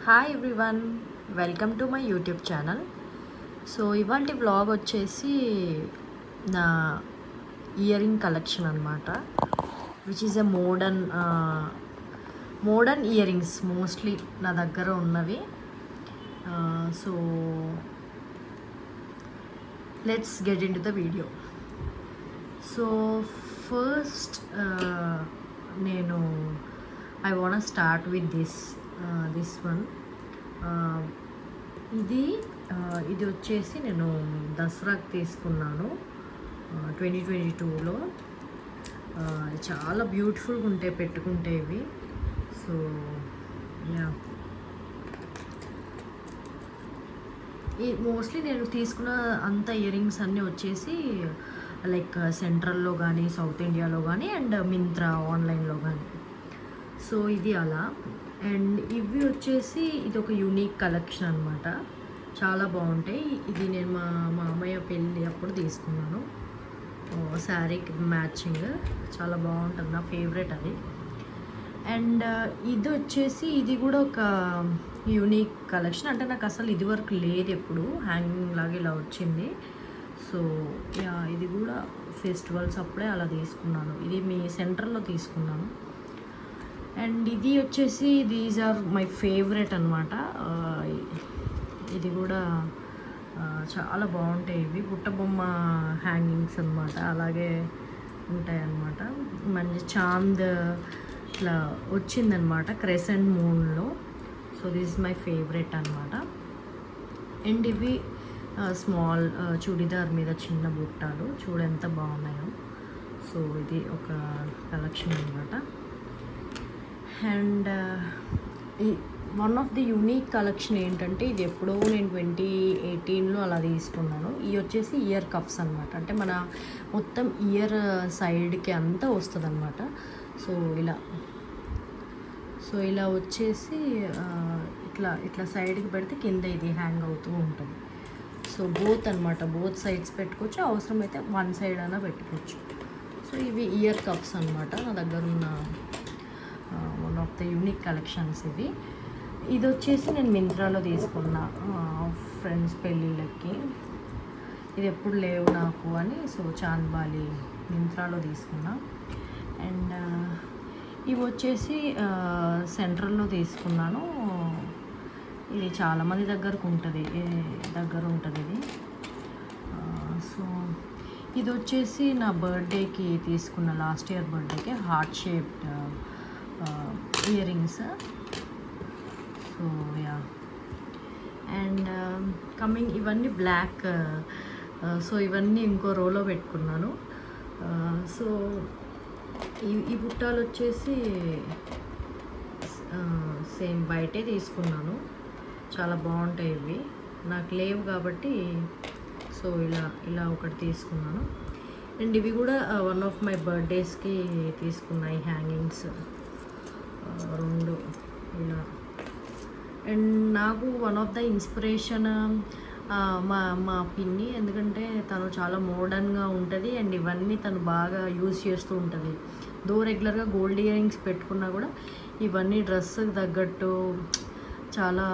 Hi everyone, welcome to my YouTube channel. So ఇవాళ vlog వచ్చేసి నా ఇయర్ రింగ్ కలెక్షన్ అనమాట, which is a modern ear rings mostly నా దగ్గర ఉన్నవి. So let's get into the video. So first నేను I want start with this one. ఇది వచ్చేసి నేను దసరాకి తీసుకున్నాను 2022లో. చాలా బ్యూటిఫుల్గా ఉంటాయి పెట్టుకుంటే ఇవి. సో యా, ఈ మోస్ట్లీ నేను తీసుకున్న అంత ఇయర్ రింగ్స్ అన్నీ వచ్చేసి లైక్ సెంట్రల్లో కానీ, సౌత్ ఇండియాలో కానీ, అండ్ మింత్రా ఆన్లైన్లో కానీ. సో ఇది అలా. అండ్ ఇవి వచ్చేసి ఇది ఒక యూనిక్ కలెక్షన్ అనమాట, చాలా బాగుంటాయి. ఇది నేను మా మామయ్య పెళ్ళి అప్పుడు తీసుకున్నాను, శారీకి మ్యాచింగ్. చాలా బాగుంటుంది, నా ఫేవరెట్ అది. అండ్ ఇది వచ్చేసి ఇది కూడా ఒక యూనిక్ కలెక్షన్. అంటే నాకు అసలు ఇది వరకు లేదు, ఎప్పుడు హ్యాంగింగ్ లాగా ఇలా వచ్చింది. సో యా, ఇది కూడా ఫెస్టివల్స్ అప్పుడే అలా తీసుకున్నాను. ఇది మీ సెంటర్లో తీసుకున్నాను. అండ్ ఇది వచ్చేసి దీస్ ఆర్ మై ఫేవరెట్ అనమాట. ఇది కూడా చాలా బాగుంటాయి. ఇవి బుట్టబొమ్మ హ్యాంగింగ్స్ అనమాట, అలాగే ఉంటాయి అన్నమాట. మంచి చాంద్ ఇట్లా వచ్చిందనమాట క్రెసెంట్ మూన్లో. So this is my favourite అనమాట. అండ్ ఇవి స్మాల్ చుడిదార్ మీద చిన్న బుట్టాలు, చూడెంత బాగున్నాయో. సో ఇది ఒక కలెక్షన్ అనమాట. అండ్ ఈ one of the unique collection ఏంటంటే, ఇది ఎప్పుడో నేను 2018లో అలా తీసుకున్నాను. ఇవి వచ్చేసి ఇయర్ కప్స్ అనమాట. అంటే మన మొత్తం ఇయర్ సైడ్కి అంతా వస్తుంది అనమాట. సో ఇలా వచ్చేసి ఇట్లా సైడ్కి పెడితే కింద ఇది హ్యాంగ్ అవుతూ ఉంటుంది. సో బోత్ అనమాట, బోత్ సైడ్స్ పెట్టుకోవచ్చు, అవసరమైతే వన్ సైడ్ అయినా పెట్టుకోవచ్చు. సో ఇవి ఇయర్ కప్స్ అనమాట, నా దగ్గర ఉన్న one of the unique collections ఇవి. ఇది వచ్చేసి నేను మింత్రాలో తీసుకున్నా ఫ్రెండ్స్ పెళ్ళిళ్ళకి. ఇది ఎప్పుడు లేవు నాకు అని, సో చాంద్బాలి మింత్రాలో తీసుకున్నా. అండ్ ఇవి వచ్చేసి సెంట్రల్లో తీసుకున్నాను. ఇది చాలామంది దగ్గర ఉంటుంది ఇది. సో ఇది వచ్చేసి నా బర్త్డేకి తీసుకున్న, లాస్ట్ ఇయర్ బర్త్డేకి heart shaped ear rings. So yeah, and coming ఇవన్నీ బ్లాక్. సో ఇవన్నీ ఇంకో రోలో పెట్టుకున్నాను. సో ఈ బుట్టాలు వచ్చేసి సేమ్ బయటే తీసుకున్నాను, చాలా బాగుంటాయి ఇవి. నాకు లేవు కాబట్టి సో ఇలా ఒకటి తీసుకున్నాను. అండ్ ఇవి కూడా వన్ ఆఫ్ మై బర్త్డేస్కి తీసుకున్నాయి హ్యాంగింగ్స్ రెండు ఇలా. అండ్ నాకు వన్ ఆఫ్ ద ఇన్స్పిరేషన్ మా పిన్ని, ఎందుకంటే తను చాలా మోడర్న్గా ఉంటుంది అండ్ ఇవన్నీ తను బాగా యూజ్ చేస్తూ ఉంటుంది. రెగ్యులర్గా గోల్డ్ ఇయర్ రింగ్స్ పెట్టుకున్నా కూడా ఇవన్నీ డ్రెస్కి తగ్గట్టు చాలా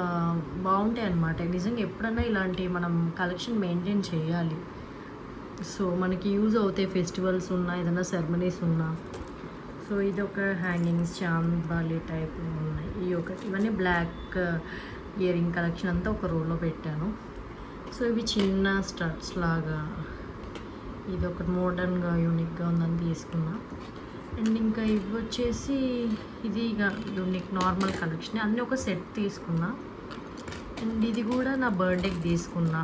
బాగుంటాయి అన్నమాట. నిజంగా ఎప్పుడన్నా ఇలాంటి మనం కలెక్షన్ మెయింటైన్ చేయాలి. సో మనకి యూజ్ అవుతాయి, ఫెస్టివల్స్ ఉన్నా, ఏదైనా సెరమనీస్ ఉన్నా. సో ఇది ఒక హ్యాంగింగ్స్ చాంద్బాలి టైప్ ఉన్నాయి. ఇవన్నీ బ్లాక్ ఇయర్ రింగ్ కలెక్షన్ అంతా ఒక రోలో పెట్టాను. సో ఇవి చిన్న స్టడ్స్ లాగా, ఇది ఒక మోడర్న్గా యూనిక్గా ఉందని తీసుకున్నా. అండ్ ఇంకా ఇవి వచ్చేసి ఇది యూనిక్ నార్మల్ కలెక్షన్, అన్నీ ఒక సెట్ తీసుకున్నా. అండ్ ఇది కూడా నా బర్త్డేకి తీసుకున్నా,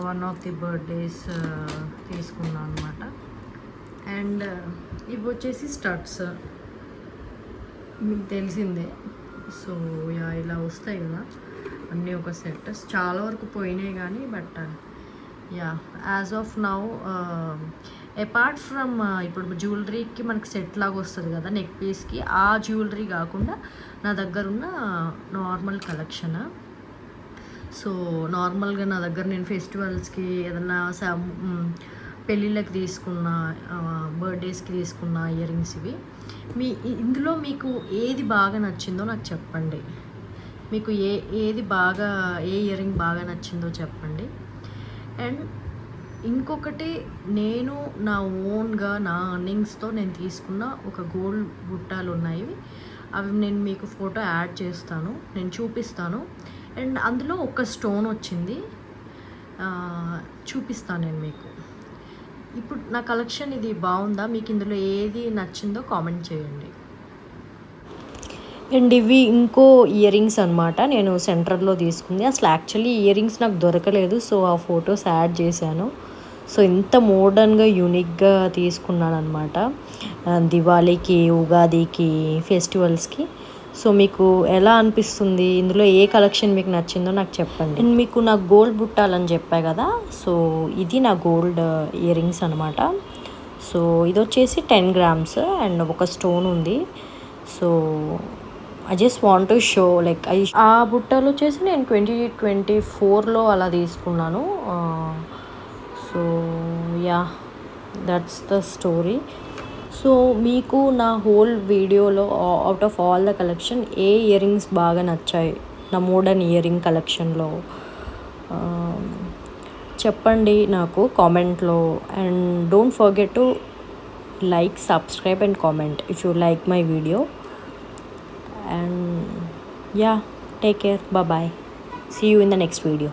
వన్ ఆఫ్ ది బర్త్డేస్ తీసుకున్నా అనమాట. అండ్ ఇవి వచ్చేసి స్టడ్స్, మీకు తెలిసిందే. సో యా, ఇలా వస్తాయి కదా అన్నీ ఒక సెట్. చాలా వరకు పోయినాయి కానీ, but yeah, as of now apart from ఇప్పుడు జ్యువెలరీకి మనకి సెట్ లాగా వస్తుంది కదా నెక్ పీస్కి, ఆ జ్యువెలరీ కాకుండా నా దగ్గర ఉన్న నార్మల్ కలెక్షన్. సో నార్మల్గా నా దగ్గర నేను ఫెస్టివల్స్కి, ఏదన్నా పెళ్ళిళ్ళకి తీసుకున్న, బర్త్డేస్కి తీసుకున్న ఇయర్ రింగ్స్ ఇవి. ఇందులో మీకు ఏది బాగా నచ్చిందో నాకు చెప్పండి. మీకు ఏది బాగా ఏ ఇయర్ రింగ్ బాగా నచ్చిందో చెప్పండి. అండ్ ఇంకొకటి, నేను నా ఓన్గా నా అర్నింగ్స్తో నేను తీసుకున్న ఒక గోల్డ్ బుట్టాలు ఉన్నాయి. అవి నేను మీకు ఫోటో యాడ్ చేస్తాను, నేను చూపిస్తాను. అండ్ అందులో ఒక స్టోన్ వచ్చింది, చూపిస్తాను నేను మీకు. ఇప్పుడు నా కలెక్షన్ ఇది బాగుందా, మీకు ఇందులో ఏది నచ్చిందో కామెంట్ చేయండి. అండ్ ఇవి ఇంకో ఇయర్ రింగ్స్ అనమాట, నేను సెంటర్లో తీసుకుంది. అసలు యాక్చువల్లీ ఇయర్ రింగ్స్ నాకు దొరకలేదు, సో ఆ ఫొటోస్ యాడ్ చేశాను. సో ఇంత మోడర్న్గా యూనిక్గా తీసుకున్నాను అనమాట దివాళీకి, ఉగాదికి, ఫెస్టివల్స్కి. సో మీకు ఎలా అనిపిస్తుంది, ఇందులో ఏ కలెక్షన్ మీకు నచ్చిందో నాకు చెప్పండి. అండ్ మీకు నా గోల్డ్ బుట్టాలని చెప్పా కదా, సో ఇది నా గోల్డ్ ఇయర్ రింగ్స్ అనమాట. సో ఇది వచ్చేసి 10 grams అండ్ ఒక స్టోన్ ఉంది. So I just want to show like ఆ బుట్టలు వచ్చేసి నేను 2024లో అలా తీసుకున్నాను. So yeah, that's the story. So మీకు నా హోల్ వీడియోలో out of all the collection A ear rings బాగా నచ్చాయి నా మోడర్న్ ఇయర్ రింగ్ కలెక్షన్లో చెప్పండి నాకు కామెంట్లో. And don't forget to like, subscribe and comment if you like my video. And yeah, take care, bye bye, see you in the next video.